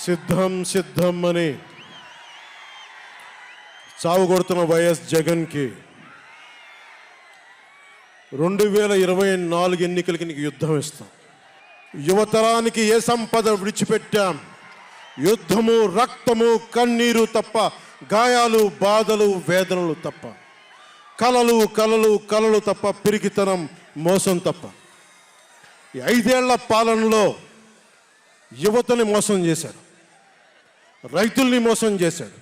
సిద్ధం సిద్ధం అని చావు కొడుతున్న వైఎస్ జగన్కి 2024 ఎన్నికలకి నీకు యుద్ధం ఇస్తాం. యువతరానికి ఏ సంపద విడిచిపెట్టాం? యుద్ధము, రక్తము, కన్నీరు తప్ప, గాయాలు, బాధలు, వేదనలు తప్ప, కలలు కలలు కలలు తప్ప, పిరికితనం, మోసం తప్ప. ఈ 5 ఏళ్ల పాలనలో యువతని మోసం చేశాడు, రైతుల్ని మోసం చేశాడు,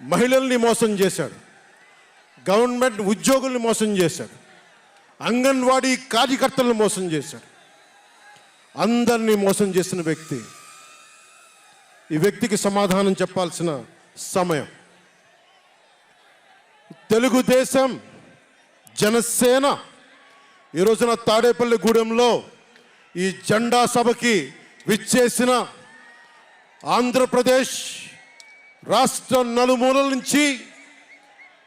మహిళల్ని మోసం చేశాడు, గవర్నమెంట్ ఉద్యోగుల్ని మోసం చేశాడు, అంగన్వాడీ కార్యకర్తలను మోసం చేశాడు. అందరినీ మోసం చేసిన వ్యక్తి. ఈ వ్యక్తికి సమాధానం చెప్పాల్సిన సమయం. తెలుగుదేశం, జనసేన ఈ రోజున తాడేపల్లి గూడెంలో ఈ జెండా సభకి విచ్చేసిన ఆంధ్రప్రదేశ్ రాష్ట్ర నలుమూలల నుంచి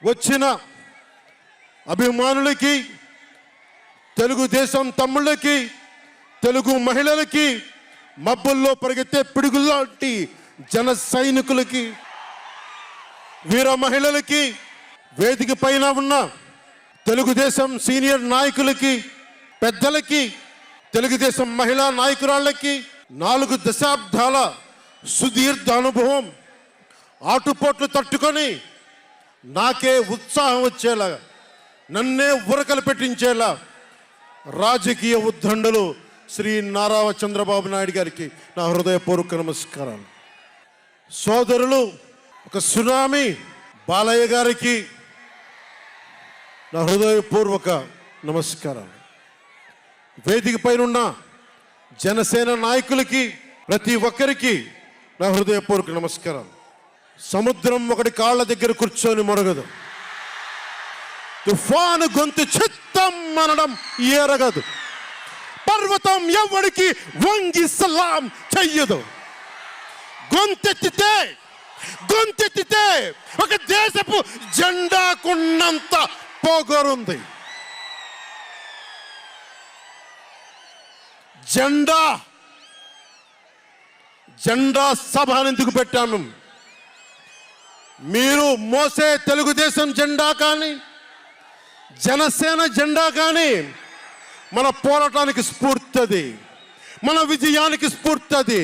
వచ్చిన అభిమానులకి, తెలుగుదేశం తమ్ముళ్ళకి, తెలుగు మహిళలకి, మబ్బుల్లో పరిగెత్తే పిడుగుల్లాంటి జన సైనికులకి, వీర మహిళలకి, వేదిక పైన ఉన్న తెలుగుదేశం సీనియర్ నాయకులకి, పెద్దలకి, తెలుగుదేశం మహిళా నాయకురాళ్ళకి 4 దశాబ్దాల సుదీర్ఘ అనుభవం, ఆటుపోట్లు తట్టుకొని నాకే ఉత్సాహం వచ్చేలా, నన్నే ఉరకలు పెట్టించేలా రాజకీయ ఉద్దండలు శ్రీ నారా చంద్రబాబు నాయుడు గారికి నా హృదయపూర్వక నమస్కారాలు. సోదరులు ఒక సునామీ బాలయ్య గారికి నా హృదయపూర్వక నమస్కారాలు. వేదిక పైన జనసేన నాయకులకి, ప్రతి ఒక్కరికి నా హృదయపూర్వక నమస్కారాలు. సముద్రం ఒకటి కాళ్ళ దగ్గర కూర్చొని మొరగదు, తుఫాను గొంతు చిత్తం అనడం ఎరగదు, పర్వతం ఎవరికి వంగి సలాం చెయ్యదు. గొంతెత్తితే ఒక దేశపు జెండాకున్నంత పొగరుంది. జెండా సభ ఎందుకు పెట్టాను? మీరు మోసే తెలుగుదేశం జెండా కానీ, జనసేన జెండా కానీ మన పోరాటానికి స్ఫూర్తి, మన విజయానికి స్ఫూర్తి.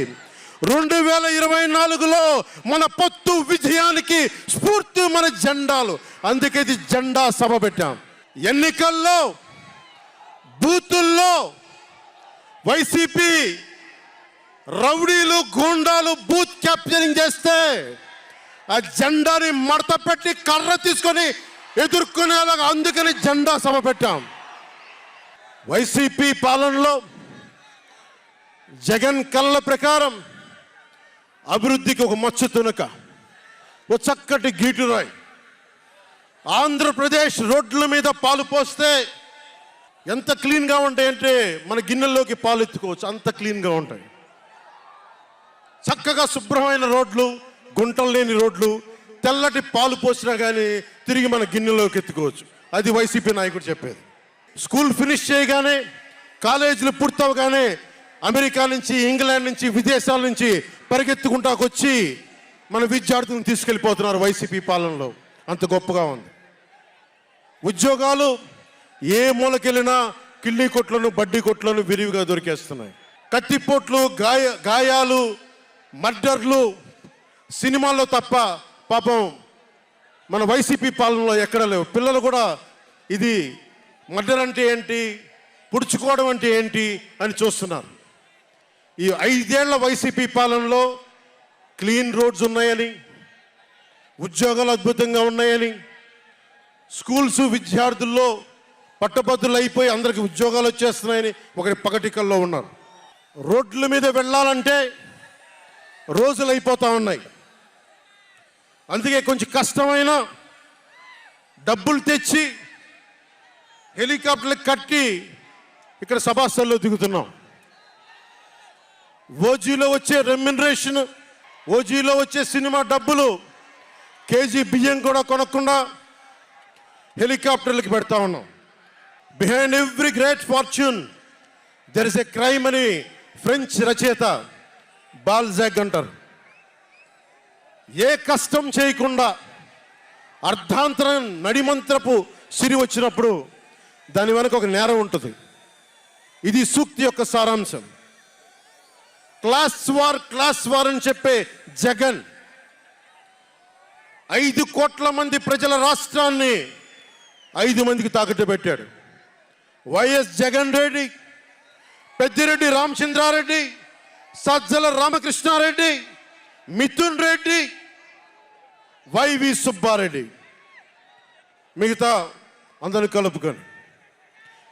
2024లో మన పొత్తు విజయానికి స్ఫూర్తి మన జెండాలు. అందుకే ఇది జెండా సభ పెట్టాం. ఎన్నికల్లో బూతుల్లో వైసీపీ రౌడీలు, గూండాలు బూత్ క్యాప్చరింగ్ చేస్తే ఆ జెండాని మడత పెట్టి కర్ర తీసుకొని ఎదుర్కొనేలాగా, అందుకని జెండా సభ పెట్టాం. వైసీపీ పాలనలో జగన్ కళ్ళ ప్రకారం అభివృద్ధికి ఒక మచ్చు తునక, ఒక చక్కటి గీటురాయి. ఆంధ్రప్రదేశ్ రోడ్ల మీద పాలు పోస్తే ఎంత క్లీన్గా ఉంటాయంటే మన గిన్నెల్లోకి పాలు ఎత్తుకోవచ్చు, అంత క్లీన్గా ఉంటాయి. చక్కగా శుభ్రమైన రోడ్లు, గుంటలు లేని రోడ్లు, తెల్లటి పాలు పోసినా కానీ తిరిగి మన గిన్నెలోకి ఎత్తుకోవచ్చు. అది వైసీపీ నాయకుడు చెప్పేది. స్కూల్ ఫినిష్ చేయగానే, కాలేజీలు పూర్తవగానే అమెరికా నుంచి, ఇంగ్లాండ్ నుంచి, విదేశాల నుంచి పరిగెత్తుకుంటాకొచ్చి మన విద్యార్థులను తీసుకెళ్ళిపోతున్నారు వైసీపీ పాలనలో. అంత గొప్పగా ఉంది. ఉద్యోగాలు ఏ మూలకెళ్ళినా కిళ్ళీ కొట్లను, బడ్డీ కొట్లను విరివిగా దొరికేస్తున్నాయి. కత్తిపోట్లు, గాయాలు, మర్డర్లు సినిమాల్లో తప్ప పాపం మన వైసీపీ పాలనలో ఎక్కడ లేవు. పిల్లలు కూడా ఇది మర్డర్ అంటే ఏంటి, పుడుచుకోవడం అంటే ఏంటి అని చూస్తున్నారు. ఈ 5 ఏళ్ల వైసీపీ పాలనలో క్లీన్ రోడ్స్ ఉన్నాయని, ఉద్యోగాలు అద్భుతంగా ఉన్నాయని, స్కూల్స్ విద్యార్థుల్లో పట్టభద్రులు అయిపోయి అందరికి ఉద్యోగాలు వచ్చేస్తున్నాయని ఒకరి పగటికల్లో ఉన్నారు. రోడ్ల మీద వెళ్ళాలంటే రోజులు అయిపోతూ ఉన్నాయి. అందుకే కొంచెం కష్టమైన డబ్బులు తెచ్చి హెలికాప్టర్లు కట్టి ఇక్కడ సభాస్థల్లో దిగుతున్నాం. ఓజీలో వచ్చే రెమ్యునరేషన్, ఓజీలో వచ్చే సినిమా డబ్బులు, కేజీ బియ్యం కూడా కొనకుండా హెలికాప్టర్లకి పెడతా ఉన్నాం. Behind every great fortune there is a crime అని ఫ్రెంచ్ రచయిత బాల్జాక్ అంటారు. ఏ కష్టం చేయకుండా అర్ధాంతరం నడిమంత్రపు సిరి వచ్చినప్పుడు దాని వెనక ఒక నేరం ఉంటుంది. ఇది సూక్తి యొక్క సారాంశం. క్లాస్ వార్ అని చెప్పే జగన్ 5 కోట్ల మంది ప్రజల రాష్ట్రాన్ని 5 మందికి తాకట్టు పెట్టాడు. వైఎస్ జగన్ రెడ్డి, పెద్దిరెడ్డి రామచంద్రారెడ్డి, సజ్జల రామకృష్ణారెడ్డి, మిథున్ రెడ్డి, వైవి సుబ్బారెడ్డి, మిగతా అందరిని కలుపుకొని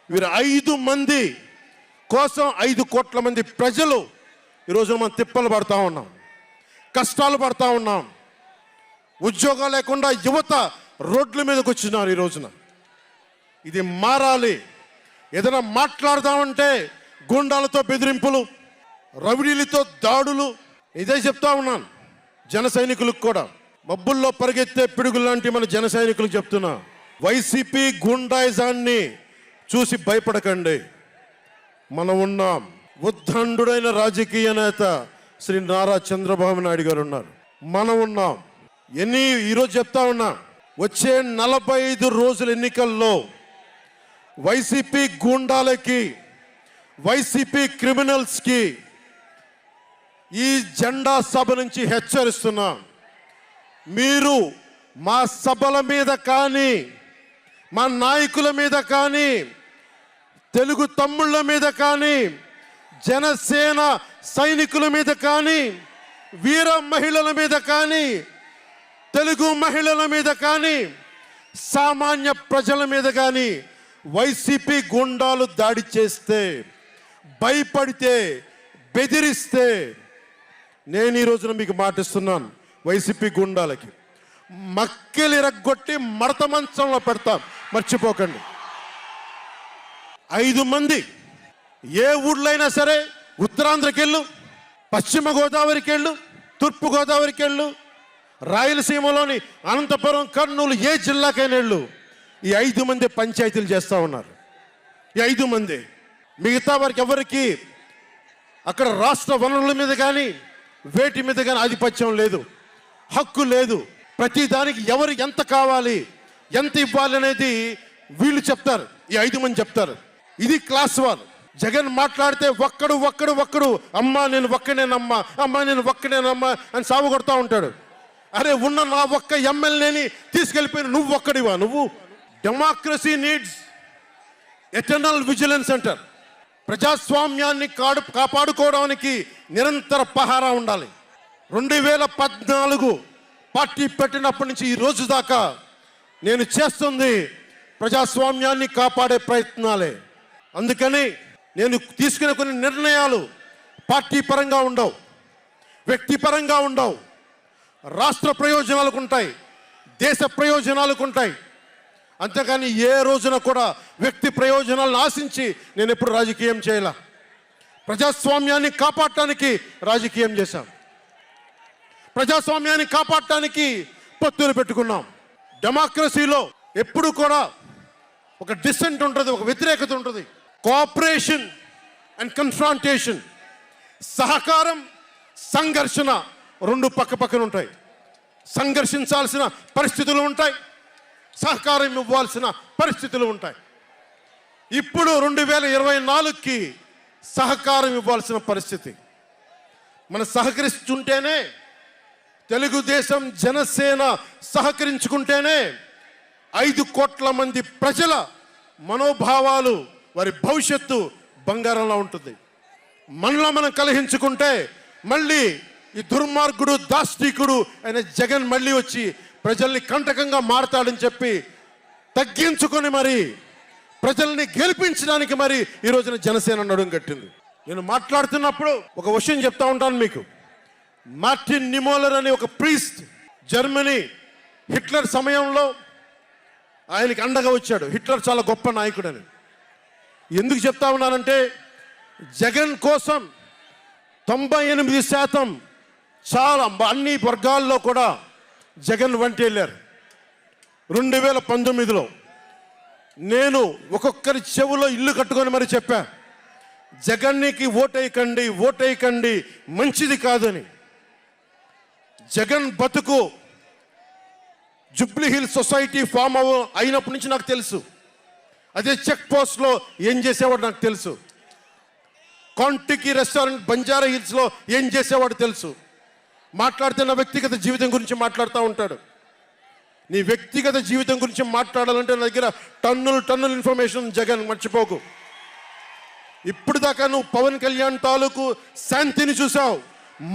వీరు 5 మంది కోసం 5 కోట్ల మంది ప్రజలు ఈరోజు మనం తిప్పలు పడతా ఉన్నాం, కష్టాలు పడతా ఉన్నాం. ఉద్యోగాలు లేకుండా యువత రోడ్ల మీదకి వచ్చినారు ఈ రోజున. ఇది మారాలి. ఏదైనా మాట్లాడదామంటే గుండాలతో బెదిరింపులు, రవిడీలతో దాడులు. ఇదే చెప్తా ఉన్నాను జన సైనికులకు కూడా. మబ్బుల్లో పరిగెత్తే పిడుగులు లాంటి మన జన సైనికులకు చెప్తున్నా, వైసీపీ గుండాయిజాన్ని చూసి భయపడకండి. మనం ఉన్నాం. ఉద్దండుడైన రాజకీయ నేత శ్రీ నారా చంద్రబాబు నాయుడు గారు ఉన్నారు. మనం ఉన్నాం. ఈరోజు చెప్తా ఉన్నా, వచ్చే 45 రోజుల ఎన్నికల్లో వైసీపీ గూండాలకి, వైసీపీ క్రిమినల్స్కి ఈ జెండా సభ నుంచి హెచ్చరిస్తున్నా, మీరు మా సభల మీద కానీ, మా నాయకుల మీద కానీ, తెలుగు తమ్ముళ్ళ మీద కానీ, జనసేన సైనికుల మీద కానీ, వీర మహిళల మీద కానీ, తెలుగు మహిళల మీద కానీ, సామాన్య ప్రజల మీద కానీ వైసీపీ గుండాలు దాడి చేస్తే, భయపడితే, బెదిరిస్తే నేను ఈ రోజున మీకు మాటిస్తున్నాను, వైసీపీ గుండాలకి మక్కెలు ఇరగ్గొట్టి మడత మంచంలో పెడతాం, మర్చిపోకండి. 5 మంది ఏ ఊళ్ళో అయినా సరే, ఉత్తరాంధ్రకి వెళ్ళు, పశ్చిమ గోదావరికి వెళ్ళు, తూర్పు గోదావరికి వెళ్ళు, రాయలసీమలోని అనంతపురం, కర్నూలు, ఏ జిల్లాకైనా వెళ్ళు, ఈ 5 మంది పంచాయతీలు చేస్తూ ఉన్నారు. ఈ 5 మంది. మిగతా వారికి ఎవరికి అక్కడ రాష్ట్ర వనరుల మీద కానీ, వేటి మీద కానీ ఆధిపత్యం లేదు, హక్కు లేదు. ప్రతి దానికి ఎవరు ఎంత కావాలి, ఎంత ఇవ్వాలి అనేది వీళ్ళు చెప్తారు, ఈ 5 మంది చెప్తారు. ఇది క్లాస్ వార్. జగన్ మాట్లాడితే ఒక్కడు అమ్మా నేను ఒక్కనేనమ్మా, అమ్మా నేను ఒక్కనేనమ్మా అని సాగు కొడతా ఉంటాడు. అరే ఉన్న నా ఒక్క ఎమ్మెల్యేని తీసుకెళ్ళిపోయిన నువ్వు ఒక్కడివా? నువ్వు. డెమోక్రసీ నీడ్స్ ఎటర్నల్ విజిలెన్స్ అంటారు. ప్రజాస్వామ్యాన్ని కాపాడుకోవడానికి నిరంతర పహారా ఉండాలి. 2014 పార్టీ పెట్టినప్పటి నుంచి ఈ రోజు దాకా నేను చేస్తుంది ప్రజాస్వామ్యాన్ని కాపాడే ప్రయత్నాలే. అందుకని నేను తీసుకునే కొన్ని నిర్ణయాలు పార్టీ పరంగా ఉండవు, వ్యక్తిపరంగా ఉండవు, రాష్ట్ర ప్రయోజనాలకు ఉంటాయి, దేశ ప్రయోజనాలకు ఉంటాయి. అంతేకాని ఏ రోజున కూడా వ్యక్తి ప్రయోజనాలను ఆశించి నేను ఎప్పుడు రాజకీయం చేయాల. ప్రజాస్వామ్యాన్ని కాపాడటానికి రాజకీయం చేశాం, ప్రజాస్వామ్యాన్ని కాపాడటానికి పొత్తులు పెట్టుకున్నాం. డెమోక్రసీలో ఎప్పుడు కూడా ఒక డిసెంట్ ఉంటుంది, ఒక వ్యతిరేకత ఉంటుంది. కోఆపరేషన్ అండ్ కన్ఫ్రాంటేషన్, సహకారం, సంఘర్షణ 2 పక్కన ఉంటాయి. సంఘర్షించాల్సిన పరిస్థితులు ఉంటాయి, సహకారం ఇవ్వాల్సిన పరిస్థితులు ఉంటాయి. ఇప్పుడు 2024కి సహకారం ఇవ్వాల్సిన పరిస్థితి. మనం సహకరిస్తుంటేనే, తెలుగుదేశం జనసేన సహకరించుకుంటేనే 5 కోట్ల మంది ప్రజల మనోభావాలు, వారి భవిష్యత్తు బంగారంలో ఉంటుంది. మనలో మనం కలహించుకుంటే మళ్ళీ ఈ దుర్మార్గుడు, దాష్టికుడు అయిన జగన్ మళ్ళీ వచ్చి ప్రజల్ని కంటకంగా మారతాడని చెప్పి తగ్గించుకొని మరి ప్రజల్ని గెలిపించడానికి మరి ఈ రోజున జనసేన నడుం కట్టింది. నేను మాట్లాడుతున్నప్పుడు ఒక విషయం చెప్తా ఉంటాను మీకు. మార్టిన్ నిమోలర్ అనే ఒక ప్రీస్ట్, జర్మనీ, హిట్లర్ సమయంలో ఆయనకి అండగా వచ్చాడు. హిట్లర్ చాలా గొప్ప నాయకుడని. ఎందుకు చెప్తా ఉన్నానంటే, జగన్ కోసం 98% చాలా అన్ని వర్గాల్లో కూడా జగన్ వంటి వెళ్ళారు. 2019లో నేను ఒక్కొక్కరి చెవులో ఇల్లు కట్టుకొని మరి చెప్పా, జగన్కి ఓటేయకండి, ఓటేయకండి, మంచిది కాదని. జగన్ బతుకు జూబ్లీ హిల్స్ సొసైటీ ఫామ్ అయినప్పటి నుంచి నాకు తెలుసు. అదే చెక్ పోస్ట్లో ఏం చేసేవాడు నాకు తెలుసు. కాంటికి రెస్టారెంట్ బంజారా హిల్స్లో ఏం చేసేవాడు తెలుసు. మాట్లాడితే నా వ్యక్తిగత జీవితం గురించి మాట్లాడుతూ ఉంటాడు. నీ వ్యక్తిగత జీవితం గురించి మాట్లాడాలంటే నా దగ్గర టన్నుల ఇన్ఫర్మేషన్ జగన్, మర్చిపోకు. ఇప్పుడు దాకా నువ్వు పవన్ కళ్యాణ్ తాలూకు శాంతిని చూసావు,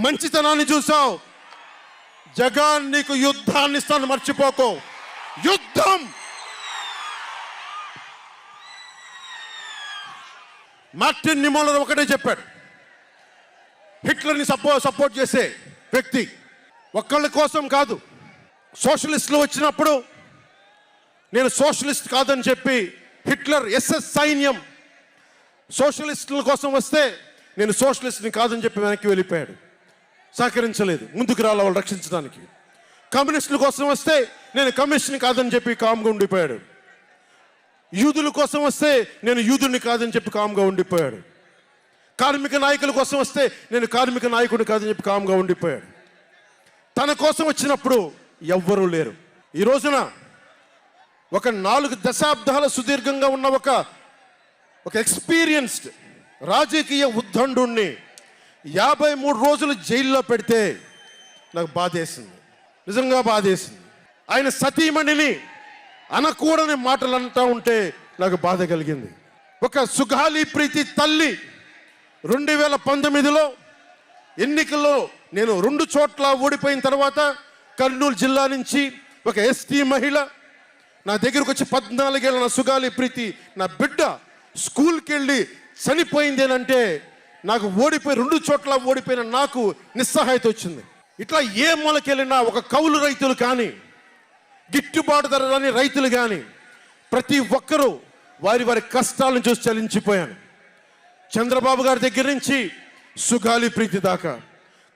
మంచితనాన్ని చూసావు. జగన్ నీకు యుద్ధాన్ని ఇస్తాను, మర్చిపోకు. యుద్ధం. మార్టిన్ నిమోలర్ ఒకటే చెప్పాడు, హిట్లర్ని సపోర్ట్ చేసే వ్యక్తి ఒక్కళ్ళ కోసం కాదు. సోషలిస్టులు వచ్చినప్పుడు నేను సోషలిస్ట్ కాదని చెప్పి హిట్లర్ ఎస్ఎస్ సైన్యం సోషలిస్టుల కోసం వస్తే నేను సోషలిస్ట్ని కాదని చెప్పి వెనక్కి వెళ్ళిపోయాడు. సహకరించలేదు, ముందుకు రాల వాళ్ళు రక్షించడానికి. కమ్యూనిస్టుల కోసం వస్తే నేను కమ్యూనిస్ట్ని కాదని చెప్పి కామ్గా ఉండిపోయాడు. యూదుల కోసం వస్తే నేను యూదుని కాదని చెప్పి కామ్గా ఉండిపోయాడు. కార్మిక నాయకుల కోసం వస్తే నేను కార్మిక నాయకుడిని కాదని చెప్పి కామ్గా ఉండిపోయాడు. తన కోసం వచ్చినప్పుడు ఎవ్వరూ లేరు. ఈ రోజున ఒక 4 దశాబ్దాల సుదీర్ఘంగా ఉన్న ఒక ఎక్స్పీరియన్స్డ్ రాజకీయ ఉద్దండుణ్ణి 53 రోజులు జైల్లో పెడితే నాకు బాధేసింది, నిజంగా బాధేసింది. ఆయన సతీమణిని అనకూడని మాటలు అంటూ ఉంటే నాకు బాధ కలిగింది. ఒక సుగాలి ప్రీతి తల్లి 2019లో ఎన్నికల్లో నేను 2 చోట్ల ఓడిపోయిన తర్వాత కర్నూలు జిల్లా నుంచి ఒక ఎస్టీ మహిళ నా దగ్గరకు వచ్చి 14 ఏళ్ళ నా సుగాలి ప్రీతి నా బిడ్డ స్కూల్కి వెళ్ళి చనిపోయిందేనంటే నాకు 2 చోట్ల ఓడిపోయిన నాకు నిస్సహాయత వచ్చింది. ఇట్లా ఏ మూలకెళ్ళినా ఒక కౌలు రైతులు కానీ, గిట్టుబాటు ధర రాని రైతులు కానీ ప్రతి ఒక్కరూ వారి కష్టాలను చూసి చలించిపోయాను. చంద్రబాబు గారి దగ్గర నుంచి సుగాలి ప్రీతి దాకా,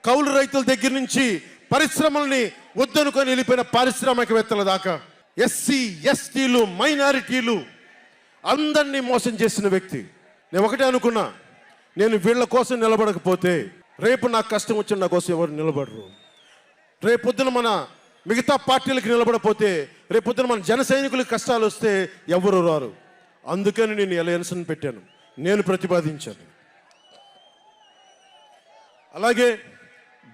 కౌలు రైతుల దగ్గర నుంచి పరిశ్రమల్ని వద్దనుకొని వెళ్ళిపోయిన పారిశ్రామికవేత్తల దాకా, ఎస్సీ ఎస్టీలు మైనారిటీలు అందరినీ మోసం చేసిన వ్యక్తి. నేను ఒకటే అనుకున్నా, నేను వీళ్ళ కోసం నిలబడకపోతే రేపు నాకు కష్టం వచ్చిన నా కోసం ఎవరు నిలబడరు. రేపొద్దున మన మిగతా పార్టీలకు నిలబడపోతే రేపొద్దున మన జన సైనికులకు కష్టాలు వస్తే ఎవరు రారు. అందుకని నేను అలయన్స్ని పెట్టాను, నేను ప్రతిపాదించాను. అలాగే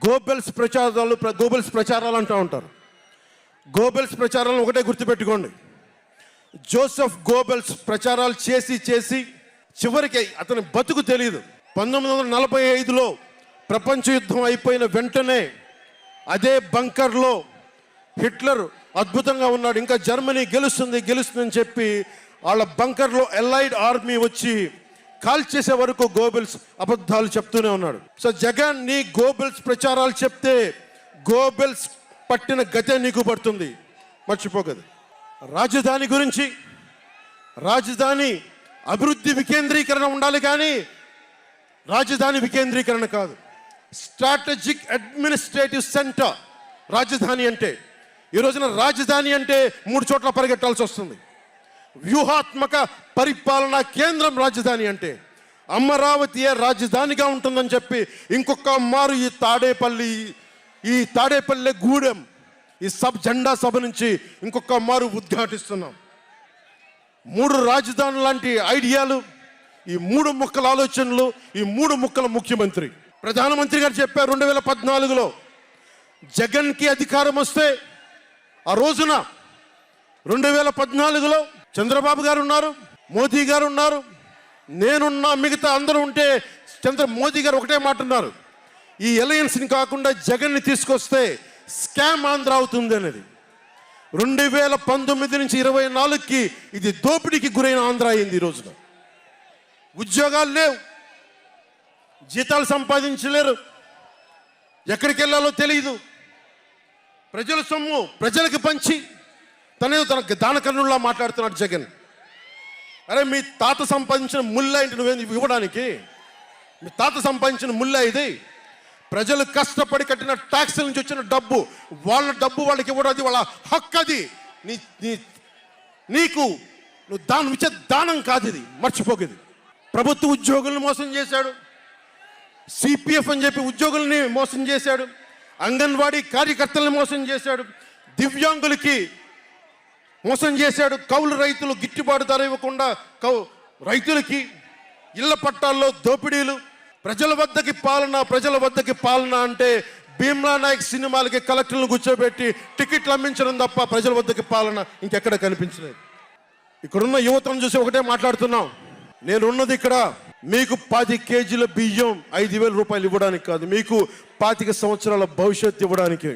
గోబెల్స్ ప్రచారాలు అంటూ ఉంటారు. గోబెల్స్ ప్రచారాలను ఒకటే గుర్తుపెట్టుకోండి, జోసెఫ్ గోబెల్స్ ప్రచారాలు చేసి చివరికి అతని బతుకు తెలియదు. 1945లో ప్రపంచ యుద్ధం అయిపోయిన వెంటనే అదే బంకర్లో హిట్లర్ అద్భుతంగా ఉన్నాడు, ఇంకా జర్మనీ గెలుస్తుందని చెప్పి వాళ్ళ బంకర్లో ఎలైడ్ ఆర్మీ వచ్చి కాల్ చేసే వరకు గోబెల్స్ అబద్ధాలు చెప్తూనే ఉన్నాడు. సో జగన్ నీ గోబెల్స్ ప్రచారాలు చెప్తే గోబెల్స్ పట్టిన గతే నీకు పడుతుంది, మర్చిపోకదు. రాజధాని గురించి, రాజధాని అభివృద్ధి వికేంద్రీకరణ ఉండాలి కానీ రాజధాని వికేంద్రీకరణ కాదు. స్ట్రాటజిక్ అడ్మినిస్ట్రేటివ్ సెంటర్ రాజధాని అంటే. ఈ రోజున రాజధాని అంటే 3 చోట్ల పరిగెట్టాల్సి వస్తుంది. వ్యూహాత్మక పరిపాలనా కేంద్రం రాజధాని అంటే. అమరావతియే రాజధానిగా ఉంటుందని చెప్పి ఇంకొక మారు ఈ తాడేపల్లి గూడెం ఈ జెండా సభ నుంచి ఇంకొక మారు ఉద్ఘాటిస్తున్నాం. 3 రాజధానులు లాంటి ఐడియాలు, ఈ 3 ముక్కల ఆలోచనలు, ఈ 3 ముక్కల ముఖ్యమంత్రి. ప్రధానమంత్రి గారు చెప్పారు 2014లో జగన్కి అధికారం వస్తే, ఆ రోజున 2014లో చంద్రబాబు గారు ఉన్నారు, మోదీ గారు ఉన్నారు, నేనున్నా, మిగతా అందరూ ఉంటే మోదీ గారు ఒకటే మాట ఉన్నారు, ఈ అలయన్స్ని కాకుండా జగన్ని తీసుకొస్తే స్కామ్ ఆంధ్ర అవుతుంది అనేది. 2019 నుంచి 24కి ఇది దోపిడీకి గురైన ఆంధ్ర అయింది. ఈ రోజున ఉద్యోగాలు లేవు, జీతాలు సంపాదించలేరు, ఎక్కడికి వెళ్ళాలో తెలియదు. ప్రజల సొమ్ము ప్రజలకు పంచి తన దానకర్ణుల్లా మాట్లాడుతున్నాడు జగన్. అరే మీ తాత సంపాదించిన ముల్లా ఇంటి నువ్వేంది ఇవ్వడానికి? మీ తాత సంపాదించిన ముల్లా ఇది. ప్రజలు కష్టపడి కట్టిన ట్యాక్స్ నుంచి వచ్చిన డబ్బు, వాళ్ళ డబ్బు వాళ్ళకి ఇవ్వడం అది వాళ్ళ హక్కు. అది నీకు నువ్వు దానం ఇచ్చే దానం కాదు, ఇది మర్చిపోకేది. ప్రభుత్వ ఉద్యోగులను మోసం చేశాడు, సిపిఎఫ్ అని చెప్పి ఉద్యోగుల్ని మోసం చేశాడు, అంగన్వాడీ కార్యకర్తలను మోసం చేశాడు, దివ్యాంగులకి మోసం చేశాడు, కౌలు రైతులు గిట్టుబాటు ధర ఇవ్వకుండా రైతులకి ఇళ్ల పట్టాల్లో దోపిడీలు, ప్రజల వద్దకి పాలన అంటే భీమ్లా నాయక్ సినిమాలకి కలెక్టర్లను కూర్చోబెట్టి టికెట్లు అమ్మించడం తప్ప ప్రజల వద్దకి పాలన ఇంకెక్కడ కనిపించలేదు. ఇక్కడున్న యువతను చూసి ఒకటే మాట్లాడుతున్నాం, నేనున్నది ఇక్కడ మీకు 10 కేజీల బియ్యం 5,000 రూపాయలు ఇవ్వడానికి కాదు, మీకు 25 సంవత్సరాల భవిష్యత్తు ఇవ్వడానికి,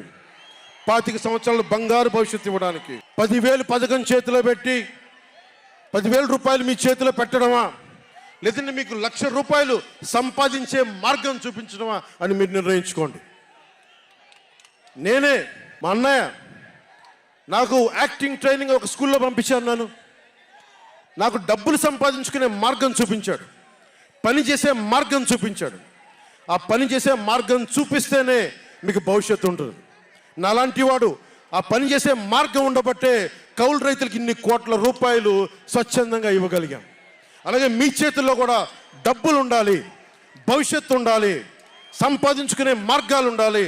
25 సంవత్సరాల బంగారు భవిష్యత్తు ఇవ్వడానికి. 10,000 పథకం చేతిలో పెట్టి 10,000 రూపాయలు మీ చేతిలో పెట్టడమా, లేదంటే మీకు 1,00,000 రూపాయలు సంపాదించే మార్గం చూపించడమా అని మీరు నిర్ణయించుకోండి. నేనే మా అన్నయ్య నాకు యాక్టింగ్ ట్రైనింగ్ ఒక స్కూల్లో పంపించాను. నాకు డబ్బులు సంపాదించుకునే మార్గం చూపించాడు, పని చేసే మార్గం చూపించాడు. ఆ పని చేసే మార్గం చూపిస్తేనే మీకు భవిష్యత్తు ఉంటుంది. నాలాంటి వాడు ఆ పని చేసే మార్గం ఉండబట్టే కౌలు రైతులకి ఇన్ని కోట్ల రూపాయలు స్వచ్ఛందంగా ఇవ్వగలిగాం. అలాగే మీ చేతుల్లో కూడా డబ్బులు ఉండాలి, భవిష్యత్తు ఉండాలి, సంపాదించుకునే మార్గాలు ఉండాలి.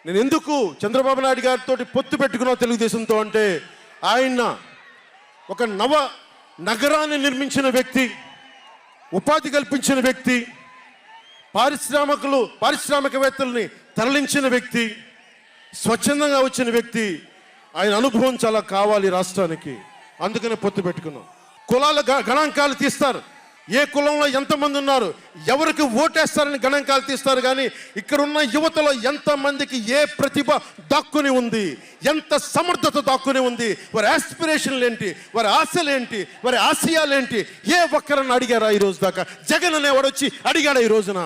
నేను ఎందుకు చంద్రబాబు నాయుడు గారితో పొత్తు పెట్టుకున్నా తెలుగుదేశంతో అంటే, ఆయన ఒక నగరాన్ని నిర్మించిన వ్యక్తి, ఉపాధి కల్పించిన వ్యక్తి, పారిశ్రామికవేత్తల్ని తరలించిన వ్యక్తి, స్వచ్ఛందంగా వచ్చిన వ్యక్తి. ఆయన అనుభవం చాలా కావాలి రాష్ట్రానికి, అందుకనే పొత్తు పెట్టుకున్నాం. కులాల గణాంకాలు తీస్తారు, ఏ కులంలో ఎంతమంది ఉన్నారు, ఎవరికి ఓటేస్తారని గణాంకాలు తీస్తారు. కానీ ఇక్కడున్న యువతలో ఎంతమందికి ఏ ప్రతిభ దాక్కుని ఉంది, ఎంత సమర్థత దాక్కుని ఉంది, వారి ఆస్పిరేషన్లు ఏంటి, వారి ఆశలు ఏంటి, వారి ఆశయాలు ఏంటి, ఏ ఒక్కరన్నా అడిగారా ఈ రోజు దాకా? జగన్ అనేవాడు వచ్చి అడిగాడు ఈ రోజున,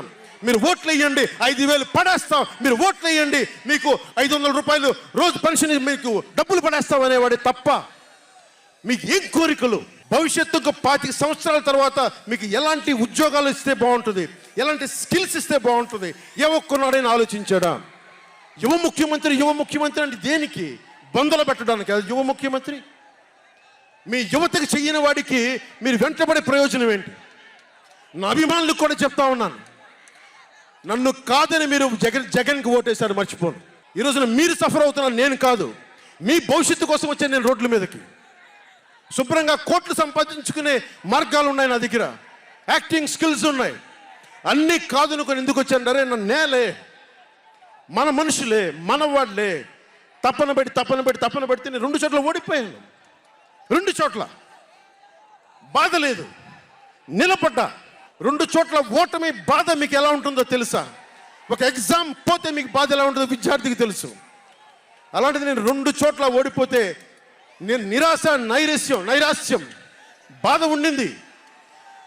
మీరు ఓట్లు వేయండి 5,000 పడేస్తాం, మీరు ఓట్లు వేయండి మీకు 500 రూపాయలు రోజు పెన్షన్, మీకు డబ్బులు పడేస్తాం అనేవాడే తప్ప మీకు ఏం కోరికలు? భవిష్యత్తుకు 25 సంవత్సరాల తర్వాత మీకు ఎలాంటి ఉద్యోగాలు ఇస్తే బాగుంటుంది, ఎలాంటి స్కిల్స్ ఇస్తే బాగుంటుంది, ఏ ఒక్కనాడైనా ఆలోచించాడా? యువ ముఖ్యమంత్రి అంటే దేనికి? బంధులు పెట్టడానికి అది యువ ముఖ్యమంత్రి? మీ యువతకు చెయ్యని వాడికి మీరు వెంటబడే ప్రయోజనం ఏంటి? నా అభిమానులకు కూడా చెప్తా ఉన్నాను, నన్ను కాదని మీరు జగన్కి ఓటేశారు మర్చిపోను. ఈరోజున మీరు సఫర్ అవుతున్నారు, నేను కాదు. మీ భవిష్యత్తు కోసం వచ్చాను నేను రోడ్ల మీదకి. శుభ్రంగా కోట్లు సంపాదించుకునే మార్గాలు ఉన్నాయి నా దగ్గర, యాక్టింగ్ స్కిల్స్ ఉన్నాయి. అన్నీ కాదనుకొని ఎందుకు వచ్చాను? నన్ను నేలే, మన మనుషులే, మన వాళ్ళే తప్పన పెడితే నేను 2 చోట్ల ఓడిపోయాను. 2 చోట్ల బాధ లేదు, నిలబడ్డా. 2 చోట్ల ఓటమి బాధ మీకు ఎలా ఉంటుందో తెలుసా? ఒక ఎగ్జామ్ పోతే మీకు బాధ ఎలా ఉంటుందో విద్యార్థికి తెలుసు. అలాంటిది నేను 2 చోట్ల ఓడిపోతే నేను నిరాశ, నైరాశ్యం, బాధ ఉండింది.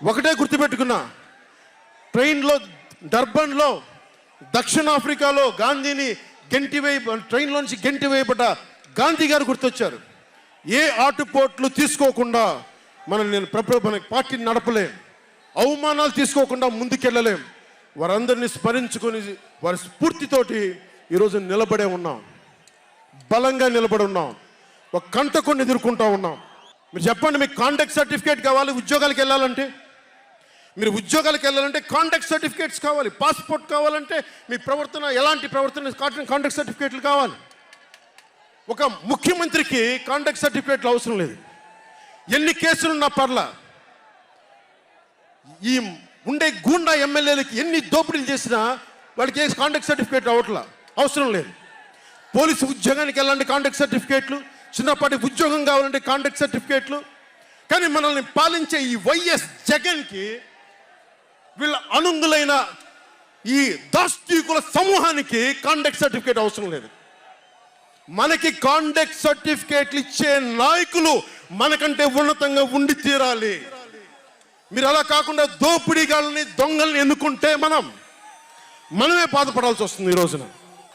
ఒకటే గుర్తుపెట్టుకున్నా, డర్బన్లో దక్షిణాఫ్రికాలో గాంధీని ట్రైన్లోంచి గెంటి వేయబడ్డ గాంధీ గారు గుర్తొచ్చారు. ఏ ఆటుపోట్లు తీసుకోకుండా మన పార్టీని నడపలేం, అవమానాలు తీసుకోకుండా ముందుకెళ్ళలేం. వారందరినీ స్మరించుకొని వారి స్ఫూర్తితోటి ఈరోజు నిలబడే ఉన్నాం, బలంగా నిలబడి ఉన్నాం, ఒక కంటకొని ఎదుర్కొంటా ఉన్నాం. మీరు చెప్పండి, మీకు కాంటాక్ట్ సర్టిఫికేట్ కావాలి ఉద్యోగాలకు వెళ్ళాలంటే? మీరు ఉద్యోగాలకు వెళ్ళాలంటే కాంటాక్ట్ సర్టిఫికేట్స్ కావాలి, పాస్పోర్ట్ కావాలంటే మీ ప్రవర్తన ఎలాంటి ప్రవర్తన కాంటాక్ట్ సర్టిఫికేట్లు కావాలి. ఒక ముఖ్యమంత్రికి కాంటాక్ట్ సర్టిఫికేట్లు అవసరం లేదు. ఎన్ని కేసులున్నా పర్లా, ఈ ఉండే గూండా ఎమ్మెల్యేలకి ఎన్ని దోపిడీలు చేసినా వాళ్ళకి కాంటాక్ట్ సర్టిఫికేట్ అవసరం లేదు. పోలీసు ఉద్యోగానికి వెళ్ళాలంటే కాంటాక్ట్ సర్టిఫికేట్లు, చిన్నపాటి ఉద్యోగం కావాలంటే కాంటాక్ట్ సర్టిఫికేట్లు. కానీ మనల్ని పాలించే ఈ వైఎస్ జగన్కి, వీళ్ళ అనుంగులైన ఈ దాష్టీకుల సమూహానికి కాంటాక్ట్ సర్టిఫికేట్ అవసరం లేదు. మనకి కాంటాక్ట్ సర్టిఫికేట్లు ఇచ్చే నాయకులు మనకంటే ఉన్నతంగా ఉండి తీరాలి. మీరు అలా కాకుండా దోపిడీగాళ్ళని, దొంగల్ని ఎన్నుకుంటే మనమే బాధపడాల్సి వస్తుంది. ఈ రోజున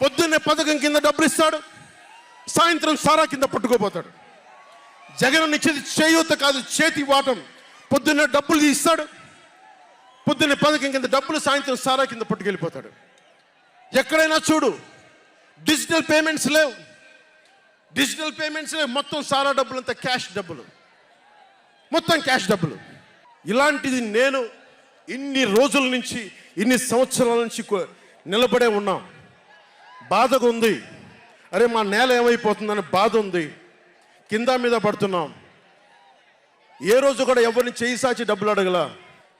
పొద్దున్నే పథకం కింద డబ్బులు ఇస్తాడు, సాయంత్రం సారా కింద పట్టుకోపోతాడు. జగన్ ఇచ్చేది చేయూత కాదు, చేతి వాటం. పొద్దున్నే డబ్బులు ఇస్తాడు, పొద్దున్నే పథకం కింద డబ్బులు, సాయంత్రం సారా కింద పట్టుకెళ్ళిపోతాడు. ఎక్కడైనా చూడు, డిజిటల్ పేమెంట్స్ లేవు, మొత్తం సారా డబ్బులంతా క్యాష్ డబ్బులు, మొత్తం క్యాష్ డబ్బులు. ఇలాంటిది నేను ఇన్ని రోజుల నుంచి, ఇన్ని సంవత్సరాల నుంచి నిలబడే ఉన్నాం. బాధగా ఉంది. అరే మా నేల ఏమైపోతుందని బాధ ఉంది. కింద మీద పడుతున్నాం. ఏ రోజు కూడా ఎవరిని చేయి సాచి డబ్బులు అడగల.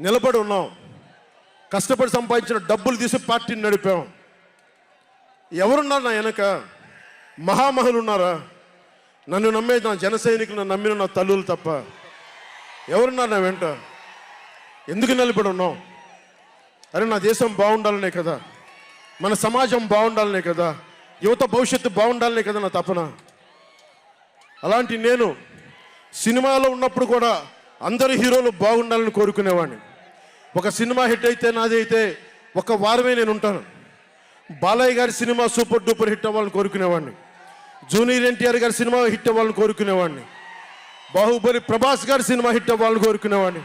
నిలబడి ఉన్నాం. కష్టపడి సంపాదించిన డబ్బులు తీసి పార్టీని నడిపాం. ఎవరున్నారు నా వెనక? మహామహులు ఉన్నారా? నన్ను నమ్మే నా జన సైనికులు, నన్ను నమ్మిన నా తల్లులు తప్ప ఎవరున్నారు నా వెంట? ఎందుకు నిలబడి ఉన్నాం? అరే నా దేశం బాగుండాలనే కదా, మన సమాజం బాగుండాలనే కదా, యువత భవిష్యత్తు బాగుండాలనే కదా నా తపన. అలాంటి నేను సినిమాలో ఉన్నప్పుడు కూడా అందరు హీరోలు బాగుండాలని కోరుకునేవాడిని. ఒక సినిమా హిట్ అయితే నాది అయితే ఒక వారమే నేను ఉంటాను. బాలయ్య గారి సినిమా సూపర్ డూపర్ హిట్ అవ్వాలని కోరుకునేవాడిని. జూనియర్ ఎన్టీఆర్ గారి సినిమా హిట్ అవ్వాలని కోరుకునేవాడిని. బాహుబలి ప్రభాస్ గారి సినిమా హిట్ అవ్వాలని కోరుకునేవాడిని.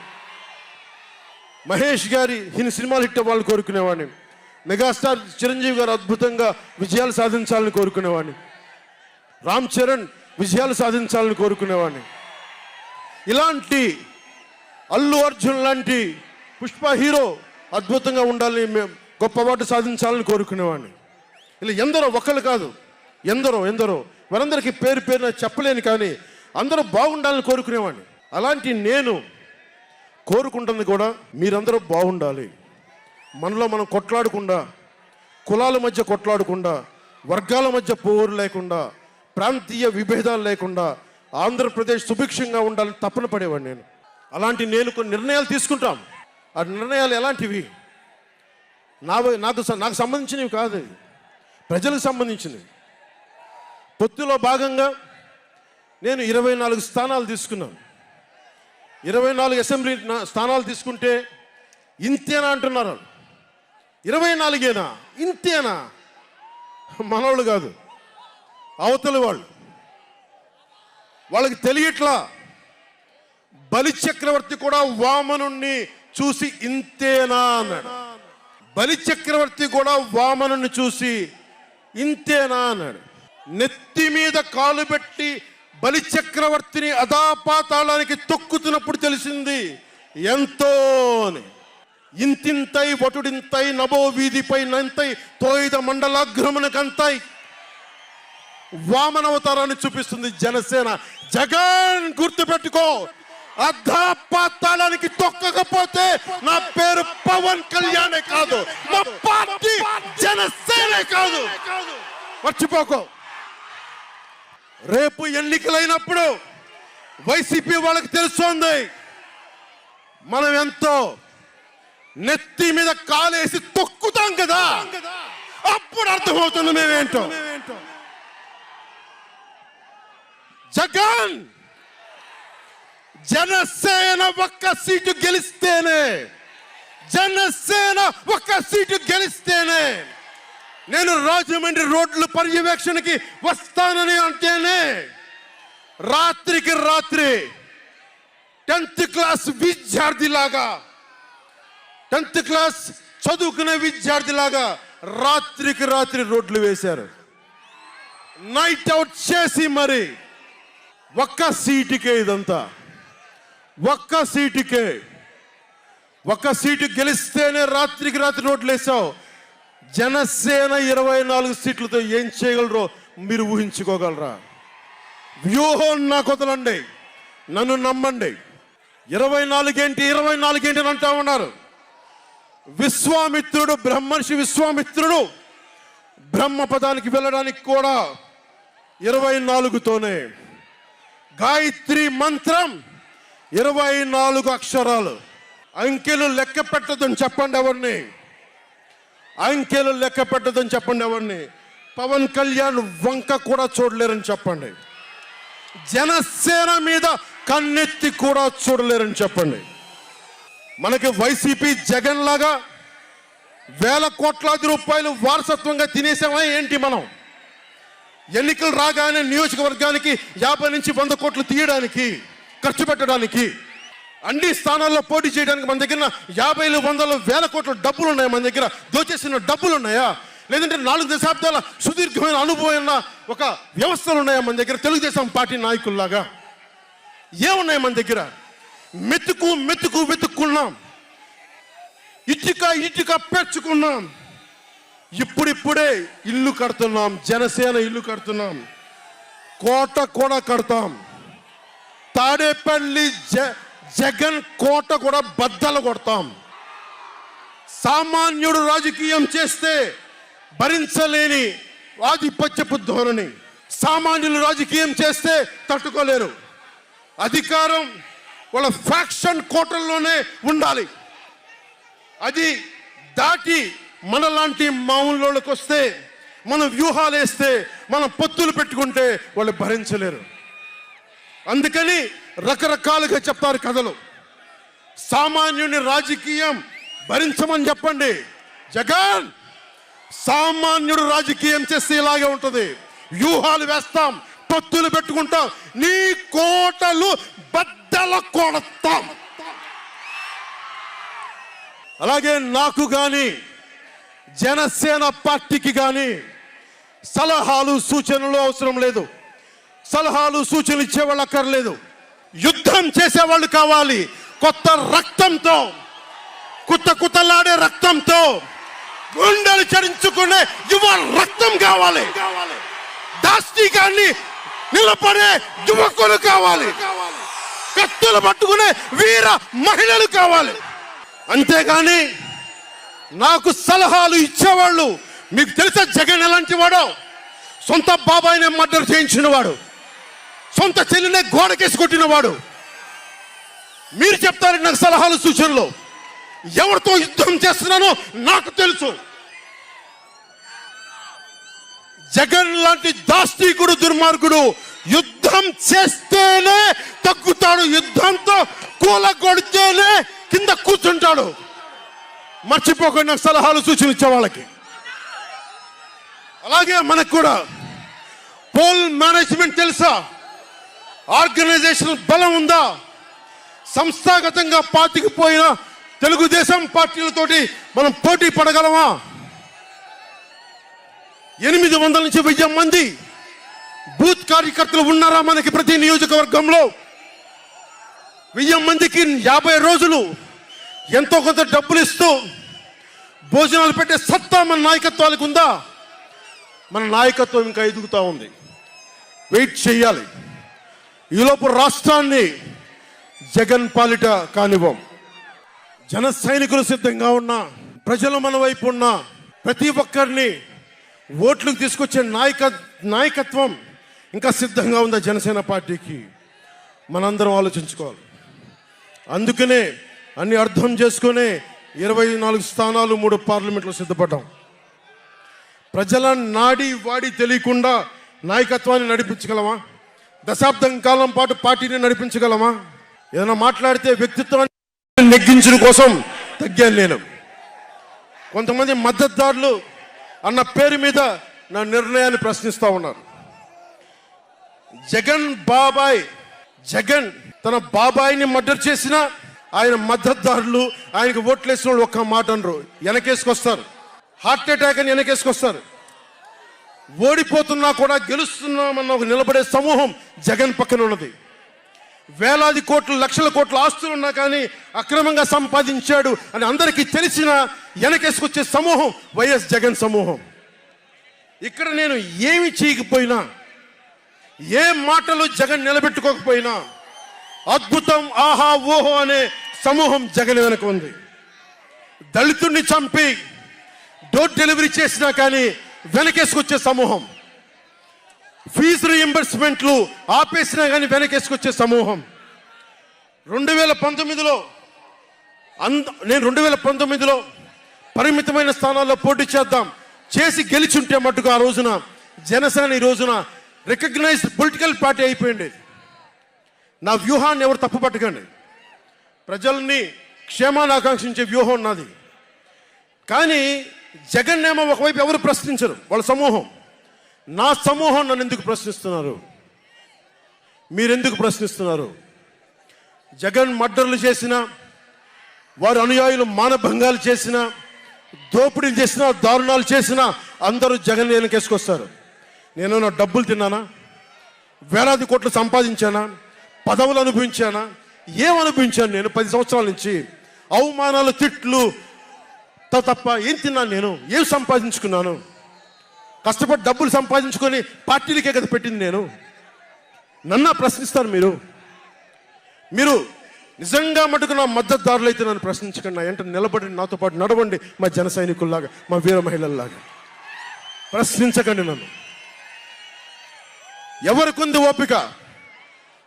మహేష్ గారి సినిమాలు హిట్ అవ్వాలని కోరుకునేవాడిని. మెగాస్టార్ చిరంజీవి గారు అద్భుతంగా విజయాలు సాధించాలని కోరుకునేవాడిని. రామ్ చరణ్ విజయాలు సాధించాలని కోరుకునేవాడిని. ఇలాంటి అల్లు అర్జున్ లాంటి పుష్ప హీరో అద్భుతంగా ఉండాలని, గొప్ప అవార్డు సాధించాలని కోరుకునేవాడిని. ఇలా ఎందరో, ఒక్కళ్ళు కాదు, ఎందరో వారందరికీ పేరు పేరున చెప్పలేను, కానీ అందరూ బాగుండాలని కోరుకునేవాడిని. అలాంటి నేను కోరుకుంటుంది కూడా మీరందరూ బాగుండాలి. మనలో మనం కొట్లాడకుండా, కులాల మధ్య కొట్లాడకుండా, వర్గాల మధ్య పోరు లేకుండా, ప్రాంతీయ విభేదాలు లేకుండా ఆంధ్రప్రదేశ్ సుభిక్షంగా ఉండాలని తపన పడేవాడిని నేను. అలాంటి నేను కొన్ని నిర్ణయాలు తీసుకుంటాం. ఆ నిర్ణయాలు ఎలాంటివి? నాకు సంబంధించినవి కాదు, ప్రజలకు సంబంధించినవి. పొత్తులో భాగంగా నేను 24 స్థానాలు తీసుకున్నాను. 24 అసెంబ్లీ స్థానాలు తీసుకుంటే ఇంతేనా అంటున్నారు. 24ఏనా? ఇంతేనా? మనోళ్ళు కాదు, అవతలి వాళ్ళకి తెలియట్లా. బలి చక్రవర్తి కూడా వామనుణ్ణి చూసి ఇంతేనా అన్నాడు. బలి చక్రవర్తి కూడా వామనుణ్ణి చూసి ఇంతేనా అన్నాడు. నెత్తి మీద కాలు పెట్టి బలి చక్రవర్తిని అధాపాతాళానికి తొక్కుతున్నప్పుడు తెలిసింది ఎంతో అని. ఇంతింతై వటుడింతై నభో వీధిపై నంతై తోయిద మండలాగ్రమునకంతై వామనవతారాన్ని చూపిస్తుంది జనసేన. జగన్ గుర్తుపెట్టుకో, అధాపాతాళానికి తొక్కకపోతే నా పేరు పవన్ కళ్యాణే కాదు, మా పార్టీ జనసేనే కాదు, మర్చిపోకో. రేపు ఎన్నికలైనప్పుడు వైసీపీ వాళ్ళకి తెలుస్తోంది మనం ఎంతో. నెత్తి మీద కాలేసి తొక్కుతాం కదా, అప్పుడు అర్థమవుతుంది మేమేంటో. జగన్ జనసేన ఒక్క సీటు గెలిస్తేనే, జనసేన ఒక్క సీటు గెలిస్తేనే నేను రాజమండ్రి రోడ్ల పర్యవేక్షణకి వస్తానని అంటేనే రాత్రికి రాత్రి 10th క్లాస్ విద్యార్థిలాగా, 10th క్లాస్ చదువుకునే విద్యార్థిలాగా రాత్రికి రాత్రి రోడ్లు వేశారు. నైట్ అవుట్ చేసి మరి ఒక్క సీటుకే ఇదంతా. ఒక్క సీటు గెలిస్తేనే రాత్రికి రాత్రి రోడ్లు వేసావు. జనసేన 24 సీట్లతో ఏం చేయగలరో మీరు ఊహించుకోగలరా? వ్యూహం నాకు వదలండి, నన్ను నమ్మండి. 24 ఏంటి అని అంటా ఉన్నారు. విశ్వామిత్రుడు, బ్రహ్మర్షి విశ్వామిత్రుడు బ్రహ్మ పదానికి వెళ్ళడానికి కూడా 24తోనే. గాయత్రి మంత్రం 24 అక్షరాలు. అంకెలు లెక్క పెట్టదని చెప్పండి ఎవరిని, అంకెలు లెక్క పెట్టదని చెప్పండి ఎవరిని. పవన్ కళ్యాణ్ వంక కూడా చూడలేరని చెప్పండి. జనసేన మీద కన్నెత్తి కూడా చూడలేరని చెప్పండి. మనకి వైసీపీ జగన్ లాగా వేల కోట్లాది రూపాయలు వారసత్వంగా తినేసామా ఏంటి? మనం ఎన్నికలు రాగానే నియోజకవర్గానికి 50 నుంచి 100 కోట్లు తీయడానికి, ఖర్చు పెట్టడానికి, అన్ని స్థానాల్లో పోటీ చేయడానికి మన దగ్గర 50, 100, 1000 కోట్ల డబ్బులు ఉన్నాయా? మన దగ్గర దోచేసిన డబ్బులు ఉన్నాయా? లేదంటే 4 దశాబ్దాల సుదీర్ఘమైన అనుభవం ఉన్న ఒక వ్యవస్థలు ఉన్నాయా మన దగ్గర? తెలుగుదేశం పార్టీ నాయకుల్లాగా ఏమున్నాయి మన దగ్గర? వెతుక్కున్నాం, ఇటుక పెంచుకున్నాం. ఇప్పుడిప్పుడే ఇల్లు కడుతున్నాం, జనసేన ఇల్లు కడుతున్నాం, కోట కూడా కడతాం. తాడేపల్లి జగన్ కోట కూడా బద్దలు కొడతాం. సామాన్యుడు రాజకీయం చేస్తే భరించలేని ఆధిపత్యపు ధోరణి, సామాన్యులు రాజకీయం చేస్తే తట్టుకోలేరు. అధికారం వాళ్ళ ఫ్యాక్షన్ కోటల్లోనే ఉండాలి. అది దాటి మనలాంటి మామూలులోకి వస్తే, మనం వ్యూహాలు వేస్తే, మనం పొత్తులు పెట్టుకుంటే వాళ్ళు భరించలేరు. అందుకని రకరకాలుగా చెప్తారు కథలు. సామాన్యుని రాజకీయం భరించమని చెప్పండి. జగన్ సామాన్యుడు రాజకీయం చేస్తే ఇలాగే ఉంటుంది. వ్యూహాలు వేస్తాం, పొత్తులు పెట్టుకుంటాం, నీ కోటలు బద్దల కొడతాం. అలాగే నాకు కానీ జనసేన పార్టీకి కానీ సలహాలు సూచనలు అవసరం లేదు. సలహాలు సూచనలు ఇచ్చేవాళ్ళు అక్కర్లేదు. యుద్ధం చేసేవాళ్ళు కావాలి. కొత్త రక్తంతో, కుత్తలాడే రక్తంతో, గుండెలు చరించుకునే యువ రక్తం కావాలి. దాష్టికాన్ని నిలబడే యువకులు కావాలి. కత్తులు పట్టుకునే వీర మహిళలు కావాలి. అంతేగాని నాకు సలహాలు ఇచ్చేవాళ్ళు, మీకు తెలుసా జగన్ ఎలాంటి వాడో? సొంత బాబాయినే మర్డర్ చేయించిన వాడు, సొంత చెల్లినే గోడకేసి కొట్టిన వాడు. మీరు చెప్తారు నాకు సలహాలు సూచనలు. ఎవరితో యుద్ధం చేస్తున్నానో నాకు తెలుసు. జగన్ లాంటి దాష్టీకుడు, దుర్మార్గుడు యుద్ధం చేస్తేనే తగ్గుతాడు. యుద్ధంతో కూలగొడితేనే కింద కూర్చుంటాడు. మర్చిపోకుండా నాకు సలహాలు సూచనలు ఇచ్చే వాళ్ళకి. అలాగే మనకు కూడా పోల్ మేనేజ్మెంట్ తెలుసా? ఆర్గనైజేషన్ బలం ఉందా? సంస్థాగతంగా పాతికిపోయిన తెలుగుదేశం పార్టీలతోటి మనం పోటీ పడగలమా? 800 నుంచి 1000 మంది బూత్ కార్యకర్తలు ఉన్నారా మనకి ప్రతి నియోజకవర్గంలో? 1000 మందికి 50 రోజులు ఎంతో కొంత డబ్బులు ఇస్తూ భోజనాలు పెట్టే సత్తా మన నాయకత్వాలకు ఉందా? మన నాయకత్వం ఇంకా ఎదుగుతూ ఉంది. వెయిట్ చేయాలి. ఈలోపు రాష్ట్రాన్ని జగన్ పాలిట కానివ్వం. జన సైనికులు సిద్ధంగా ఉన్నా, ప్రజలు మన వైపు ఉన్నా, ప్రతి ఒక్కరిని ఓట్లకు తీసుకొచ్చే నాయకత్వం ఇంకా సిద్ధంగా ఉందా జనసేన పార్టీకి? మనందరం ఆలోచించుకోవాలి. అందుకనే అన్ని అర్థం చేసుకునే 24 స్థానాలు 3 పార్లమెంట్లో సిద్ధపడ్డాం. ప్రజల నాడి వాడి తెలియకుండా నాయకత్వాన్ని నడిపించగలమా? దశాబ్దం కాలం పాటు పార్టీని నడిపించగలమా? ఏదైనా మాట్లాడితే వ్యక్తిత్వాన్ని నెగ్గించడం కోసం తగ్గాను నేను. కొంతమంది మద్దతుదారులు అన్న పేరు మీద నా నిర్ణయాన్ని ప్రశ్నిస్తూ ఉన్నారు. జగన్ తన బాబాయిని మర్డర్ చేసిన ఆయన మద్దతుదారులు, ఆయనకు ఓట్లేసిన వాళ్ళు ఒక్క మాట అనరు, వెనకేసుకొస్తారు. హార్ట్ అటాక్ అని వెనకేసుకొస్తారు. ఓడిపోతున్నా కూడా గెలుస్తున్నామన్న ఒక నిలబడే సమూహం జగన్ పక్కన ఉన్నది. వేలాది కోట్లు, లక్షల కోట్ల ఆస్తులు ఉన్నా కానీ అక్రమంగా సంపాదించాడు అని అందరికీ తెలిసిన వెనకేసుకొచ్చే సమూహం వైఎస్ జగన్ సమూహం. ఇక్కడ నేను ఏమి చేయకపోయినా, ఏ మాటలు జగన్ నిలబెట్టుకోకపోయినా అద్భుతం, ఆహా ఓహో అనే సమూహం జగన్ వెనక ఉంది. దళితుడిని చంపి డోర్ డెలివరీ చేసినా కానీ వెనకేసుకొచ్చే సమూహం, ఫీజు రీయింబర్స్మెంట్లు ఆపేసినా కానీ వెనకేసుకొచ్చే సమూహం. 2019లో నేను 2019లో పరిమితమైన స్థానాల్లో పోటీ చేసి గెలిచుంటే మట్టుకు ఆ రోజున జనసేన ఈ రోజున రికగ్నైజ్డ్ పొలిటికల్ పార్టీ అయిపోయింది. నా వ్యూహాన్ని ఎవరు తప్పు పట్టకండి. ప్రజల్ని క్షేమాన్ని ఆకాంక్షించే వ్యూహం ఉన్నది. కానీ జగన్ ఏమో ఒకవైపు ఎవరు ప్రశ్నించరు, వాళ్ళ సమూహం. నా సమూహం నన్ను ఎందుకు ప్రశ్నిస్తున్నారు? మీరెందుకు ప్రశ్నిస్తున్నారు? జగన్ మర్డర్లు చేసిన, వారి అనుయాయులు మానభంగాలు చేసిన, దోపిడీలు చేసిన, దారుణాలు చేసిన అందరూ జగన్ వెనకేసుకొస్తారు. నేను నా డబ్బులు తిన్నానా? వేలాది కోట్లు సంపాదించానా? పదవులు అనుభవించానా? ఏమనుభవించాను? నేను 10 సంవత్సరాల నుంచి అవమానాలు, తిట్లు తప్ప ఏం తిన్నాను? నేను ఏం సంపాదించుకున్నాను? కష్టపడి డబ్బులు సంపాదించుకొని పార్టీలకే కదా పెట్టింది నేను. నన్ను ప్రశ్నిస్తారు మీరు నిజంగా మటుకు నా మద్దతుదారులు అయితే నన్ను ప్రశ్నించకండి. నా వెంట నిలబడి నాతో పాటు నడవండి, మా జన సైనికుల్లాగా, మా వీర మహిళల్లాగా. ప్రశ్నించకండి నన్ను. ఎవరికుంది ఓపిక?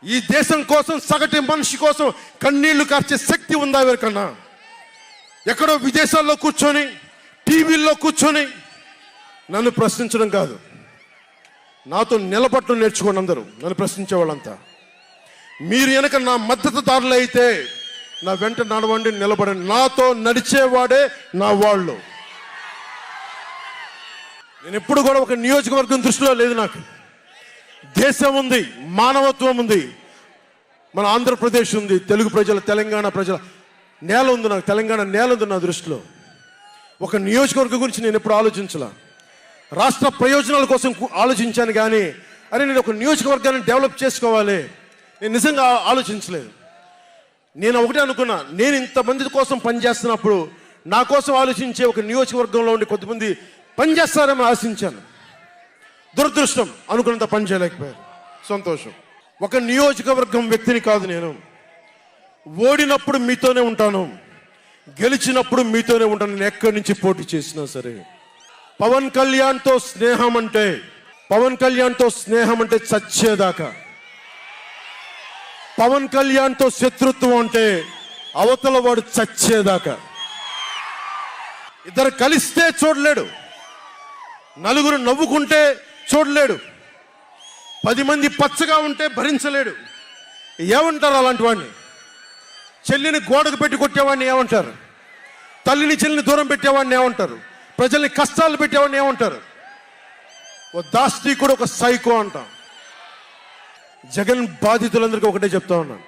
ఈ దేశం కోసం, సగటు మనిషి కోసం కన్నీళ్లు కార్చే శక్తి ఉందా ఎవరికన్నా? ఎక్కడో విదేశాల్లో కూర్చొని, టీవీల్లో కూర్చొని నన్ను ప్రశ్నించడం కాదు, నాతో నిలబడటం నేర్చుకోండి అందరూ, నన్ను ప్రశ్నించే వాళ్ళంతా. మీరు వెనక నా మద్దతుదారులు అయితే నా వెంట నడవండి, నిలబడండి. నాతో నడిచేవాడే నా వాళ్ళు. నేను ఎప్పుడు కూడా ఒక నియోజకవర్గం దృష్టిలో లేదు. నాకు దేశం ఉంది, మానవత్వం ఉంది, మన ఆంధ్రప్రదేశ్ ఉంది, తెలుగు ప్రజల, తెలంగాణ ప్రజల నేల ఉంది. నాకు తెలంగాణ నేల ఉంది నా దృష్టిలో. ఒక నియోజకవర్గం గురించి నేను ఎప్పుడు ఆలోచించాల. రాష్ట్ర ప్రయోజనాల కోసం ఆలోచించాను కానీ అరే నేను ఒక నియోజకవర్గాన్ని డెవలప్ చేసుకోవాలి నేను నిజంగా ఆలోచించలేదు. నేను ఒకటే అనుకున్నా, నేను ఇంతమంది కోసం పనిచేస్తున్నప్పుడు నా కోసం ఆలోచించే ఒక నియోజకవర్గంలో ఉండి కొద్దిమంది పనిచేస్తారని ఆశించాను. దురదృష్టం, అనుకున్నంత పని చేయలేకపోయారు. సంతోషం. ఒక నియోజకవర్గం వ్యక్తిని కాదు నేను. ఓడినప్పుడు మీతోనే ఉంటాను, గెలిచినప్పుడు మీతోనే ఉంటాను. నేను ఎక్కడి నుంచి పోటీ చేసినా సరే. పవన్ కళ్యాణ్తో స్నేహం అంటే చచ్చేదాకా. పవన్ కళ్యాణ్తో శత్రుత్వం అంటే అవతల వాడు చచ్చేదాకా. ఇద్దరు కలిస్తే చూడలేడు, నలుగురు నవ్వుకుంటే చూడలేడు, 10 మంది పచ్చగా ఉంటే భరించలేడు. ఏమంటారు అలాంటి వాడిని? చెల్లిని గోడకు పెట్టి కొట్టేవాడిని ఏమంటారు? తల్లిని చెల్లిని దూరం పెట్టేవాడిని ఏమంటారు? ప్రజల్ని కష్టాలు పెట్టేవాడిని ఏమంటారు? ఓ దాష్టీకుడు, ఒక సైకో అంటాం. జగన్ బాధితులందరికీ ఒకటే చెప్తా ఉన్నాను,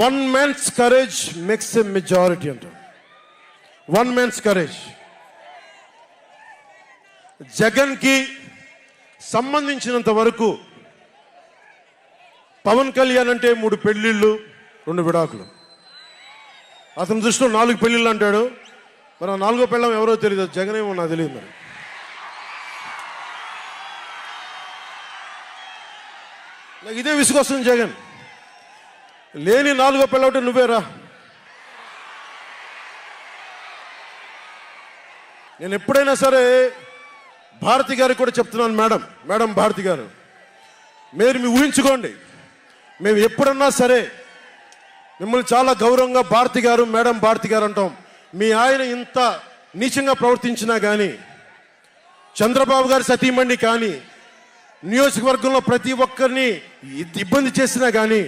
1 man's courage makes a majority అంటాం. 1 man's courage. జగన్కి సంబంధించినంత వరకు పవన్ కళ్యాణ్ అంటే 3 పెళ్లిళ్ళు 2 విడాకులు. అతని దృష్టిలో 4 పెళ్లిళ్ళు అంటాడు. మరి 4వ పెళ్ళం ఎవరో తెలియదు, జగన్ ఏమో నాకు తెలియదు. మరి నాకు ఇదే విసుగొస్తుంది. జగన్ లేని 4వ పెళ్ళం అంటే నువ్వేరా. నేను ఎప్పుడైనా సరే భారతి గారికి కూడా చెప్తున్నాను, మేడం భారతి గారు, మీరు ఊహించుకోండి, మేము ఎప్పుడన్నా సరే మిమ్మల్ని చాలా గౌరవంగా భారతి గారు, మేడం భారతి గారు అంటాం. మీ ఆయన ఇంత నీచంగా ప్రవర్తించినా కానీ, చంద్రబాబు గారి సతీమణి కానీ, నియోజకవర్గంలో ప్రతి ఒక్కరిని ఇబ్బంది చేసినా కానీ,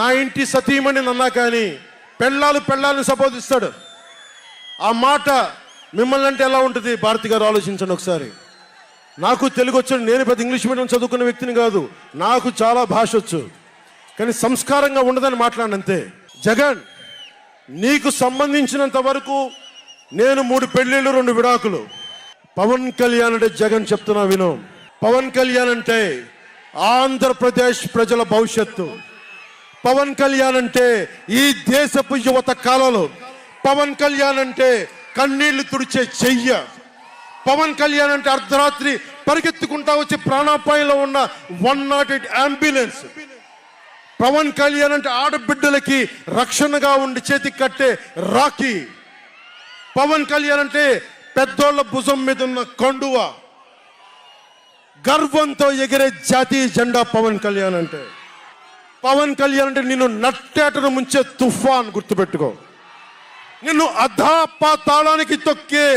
నా ఇంటి సతీమణి అన్నా కానీ పెళ్ళాలను సంబోధిస్తాడు. ఆ మాట మిమ్మల్ని అంటే ఎలా ఉంటుంది? భారతి గారు ఆలోచించండి ఒకసారి. నాకు తెలుగు వచ్చు, నేను పెద్ద ఇంగ్లీష్ మీడియం చదువుకున్న వ్యక్తిని కాదు, నాకు చాలా భాష వచ్చు, కానీ సంస్కారంగా ఉండదని మాట్లాడినంతే. జగన్, నీకు సంబంధించినంత వరకు నేను 3 పెళ్లిళ్ళు 2 విడాకులు. పవన్ కళ్యాణ్ అంటే జగన్ చెప్తున్నా విను, పవన్ కళ్యాణ్ అంటే ఆంధ్రప్రదేశ్ ప్రజల భవిష్యత్తు. పవన్ కళ్యాణ్ అంటే ఈ దేశపు యువత కాలంలో. పవన్ కళ్యాణ్ అంటే కన్నీళ్లు తుడిచే చెయ్య. పవన్ కళ్యాణ్ అంటే అర్ధరాత్రి పరిగెత్తుకుంటా వచ్చి ప్రాణాపాయంలో ఉన్న 108 అంబులెన్స్. పవన్ కళ్యాణ్ అంటే ఆడబిడ్డలకి రక్షణగా ఉండి చేతికి కట్టే రాఖీ. పవన్ కళ్యాణ్ అంటే పెద్దోళ్ల భుజం మీద ఉన్న కండువ, గర్వంతో ఎగిరే జాతీయ జెండా. పవన్ కళ్యాణ్ అంటే నిన్ను నట్టేటను ముంచే తుఫాన్. గుర్తుపెట్టుకో, నిన్ను అధాపాతాళానికి తొక్కే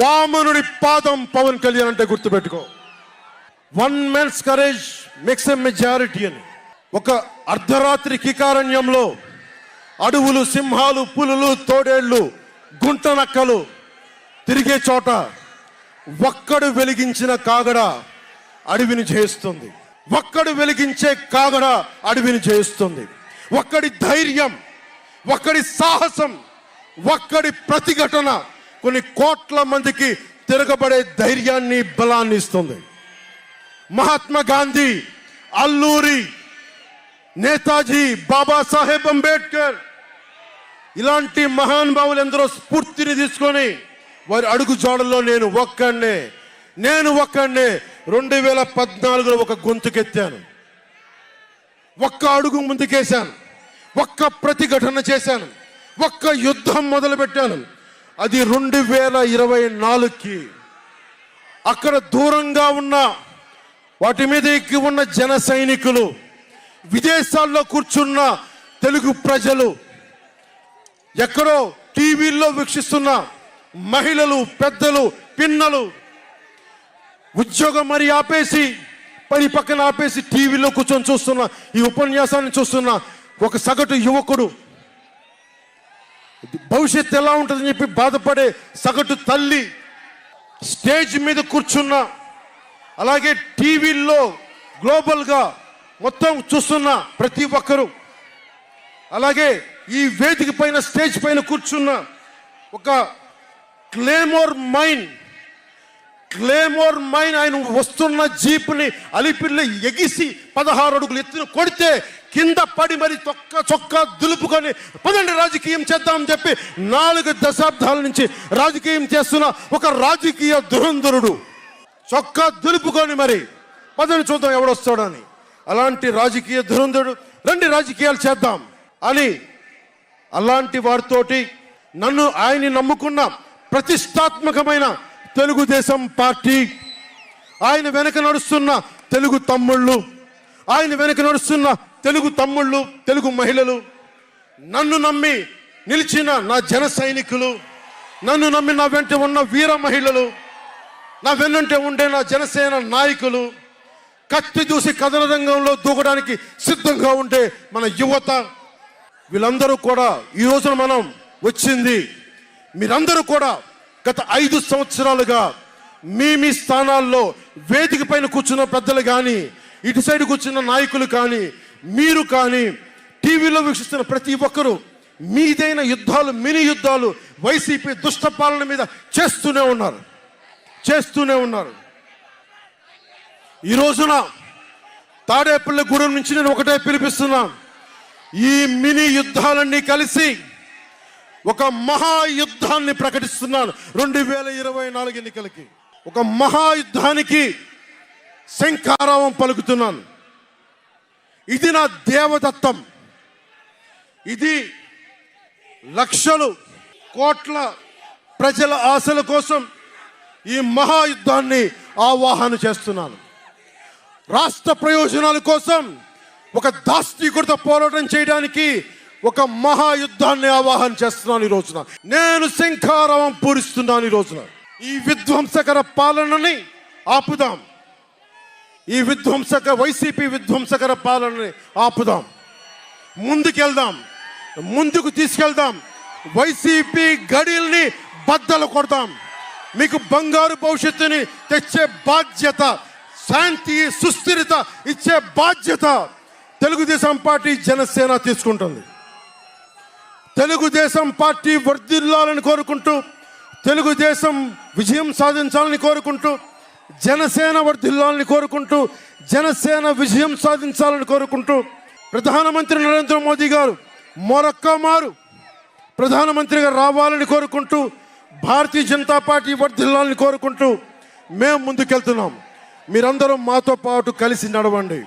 వామనుడి పాదం పవన్ కళ్యాణ్ అంటే. గుర్తుపెట్టుకో, 1 man's courage makes a majority అని. ఒక అర్ధరాత్రి కికారణ్యంలో అడవులు, సింహాలు, పులులు, తోడేళ్లు, గుంటనక్కలు తిరిగే చోట ఒక్కడు వెలిగించిన కాగడ అడవిని జయిస్తుంది. ఒక్కడు వెలిగించే కాగడ అడవిని జయిస్తుంది. ఒక్కడి ధైర్యం, ఒక్కడి సాహసం, ఒక్కడి ప్రతిఘటన కొన్ని కోట్ల మందికి తిరగబడే ధైర్యాన్ని, బలాన్ని ఇస్తుంది. మహాత్మా గాంధీ, అల్లూరి, నేతాజీ, బాబాసాహెబ్ అంబేద్కర్, ఇలాంటి మహానుభావులు ఎందరో స్ఫూర్తిని తీసుకొని వారి అడుగు జాడల్లో నేను ఒక్కడే 2014లో ఒక గొంతుకెత్తాను, ఒక్క అడుగు ముందుకేశాను, ఒక్క ప్రతిఘటన చేశాను, ఒక్క యుద్ధం మొదలుపెట్టాను. అది 2024కి అక్కడ దూరంగా ఉన్న వాటి మీద ఎక్కి ఉన్న జన సైనికులు, విదేశాల్లో కూర్చున్న తెలుగు ప్రజలు, ఎక్కడో టీవీల్లో వీక్షిస్తున్న మహిళలు, పెద్దలు, పిన్నలు ఉద్యోగం మరి ఆపేసి, పని పక్కన ఆపేసి టీవీలో కూర్చొని చూస్తున్న ఈ ఉపన్యాసాన్ని చూస్తున్న ఒక సగటు యువకుడు, భవిష్యత్తు ఎలా ఉంటుందని చెప్పి బాధపడే సగటు తల్లి, స్టేజ్ మీద కూర్చున్న, అలాగే టీవీల్లో గ్లోబల్గా మొత్తం చూస్తున్న ప్రతి ఒక్కరూ, అలాగే ఈ వేదిక పైన స్టేజ్ పైన కూర్చున్న ఒక క్లేమోర్ మైన్ ఆయన వస్తున్న జీపుని అలిపిల్లి ఎగిసి 16 అడుగులు ఎత్తున కొడితే కింద పడి మరి చొక్కా దులుపుకొని పదండి రాజకీయం చేద్దామని చెప్పి 4 దశాబ్దాల నుంచి రాజకీయం చేస్తున్న ఒక రాజకీయ దురంధరుడు చొక్కా దులుపుకొని మరి పదండి చూద్దాం ఎవడొస్తాడని, అలాంటి రాజకీయ దురంధరుడు రండి రాజకీయాలు చేద్దాం అని అలాంటి వారితోటి ఆయన్ని నమ్ముకున్న ప్రతిష్టాత్మకమైన తెలుగుదేశం పార్టీ, ఆయన వెనక నడుస్తున్న తెలుగు తమ్ముళ్ళు, తెలుగు మహిళలు, నన్ను నమ్మి నిలిచిన నా జన సైనికులు, నన్ను నమ్మి నా వెంట ఉన్న వీర మహిళలు, నా వెన్నంటే ఉండే నా జనసేన నాయకులు, కత్తి దూసి కథన రంగంలో దూకడానికి సిద్ధంగా ఉండే మన యువత, వీళ్ళందరూ కూడా ఈ రోజున మనం వచ్చింది, మీరందరూ కూడా గత 5 సంవత్సరాలుగా మీ స్థానాల్లో వేదిక పైన కూర్చున్న పెద్దలు కానీ, ఇటు సైడ్ కూర్చున్న నాయకులు కానీ, మీరు కానీ, టీవీలో వీక్షిస్తున్న ప్రతి ఒక్కరూ మీదైన యుద్ధాలు, మినీ యుద్ధాలు వైసీపీ దుష్ట పాలన మీద చేస్తూనే ఉన్నారు. ఈ రోజున తాడేపల్లిగూడెం నుంచి నేను ఒకటే పిలిపిస్తున్నా, ఈ మినీ యుద్ధాలన్నీ కలిసి ఒక మహాయుద్ధాన్ని ప్రకటిస్తున్నాను. 2024 ఎన్నికలకి ఒక మహాయుద్ధానికి శంఖారావం పలుకుతున్నాను. ఇది నా దేవదత్తం. ఇది లక్షలు కోట్ల ప్రజల ఆశల కోసం ఈ మహాయుద్ధాన్ని ఆవాహన చేస్తున్నాను. రాష్ట్ర ప్రయోజనాల కోసం ఒక దాష్టీకుడితో పోరాటం చేయడానికి ఒక మహాయుద్ధాన్ని ఆవాహన చేస్తున్నాను. ఈ రోజున నేను శంఖారావం పూరిస్తున్నాను. ఈ రోజున ఈ విధ్వంసకర పాలనని ఆపుదాం. ఈ వైసీపీ విధ్వంసకర పాలనని ఆపుదాం. ముందుకు తీసుకెళ్దాం. వైసీపీ గడిల్ని బద్దలు కొడదాం. మీకు బంగారు భవిష్యత్తుని తెచ్చే బాధ్యత, శాంతి, సుస్థిరత ఇచ్చే బాధ్యత తెలుగుదేశం పార్టీ, జనసేన తీసుకుంటుంది. తెలుగుదేశం పార్టీ వర్ధిల్లాలని కోరుకుంటూ, తెలుగుదేశం విజయం సాధించాలని కోరుకుంటూ, జనసేన వర్ధిల్లాలని కోరుకుంటూ, జనసేన విజయం సాధించాలని కోరుకుంటూ, ప్రధానమంత్రి నరేంద్ర మోదీ గారు మరొక్క మారు ప్రధానమంత్రిగా రావాలని కోరుకుంటూ, భారతీయ జనతా పార్టీ వర్ధిల్లాలని కోరుకుంటూ మేము ముందుకెళ్తున్నాం. మీరందరూ మాతో పాటు కలిసి నడవండి.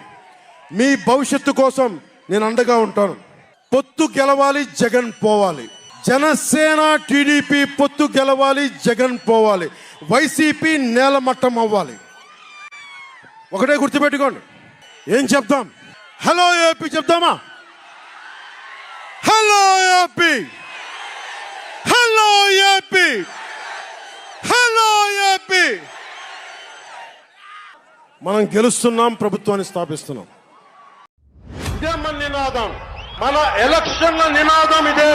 మీ భవిష్యత్తు కోసం నేను అండగా ఉంటాను. పొత్తు గెలవాలి, జగన్ పోవాలి. జనసేన టీడీపీ పొత్తు గెలవాలి, జగన్ పోవాలి. వైసీపీ నేలమట్టం అవ్వాలి. ఒకటే గుర్తుపెట్టుకోండి. ఏం చెప్తాం? హలో ఏపీ చెప్తామా? Hello AP, hello AP, hello AP. మనం గెలుస్తున్నాం, ప్రభుత్వాన్ని స్థాపిస్తున్నాం. ఇదే మన నినాదం, మన ఎలక్షన్ల నినాదం ఇదే.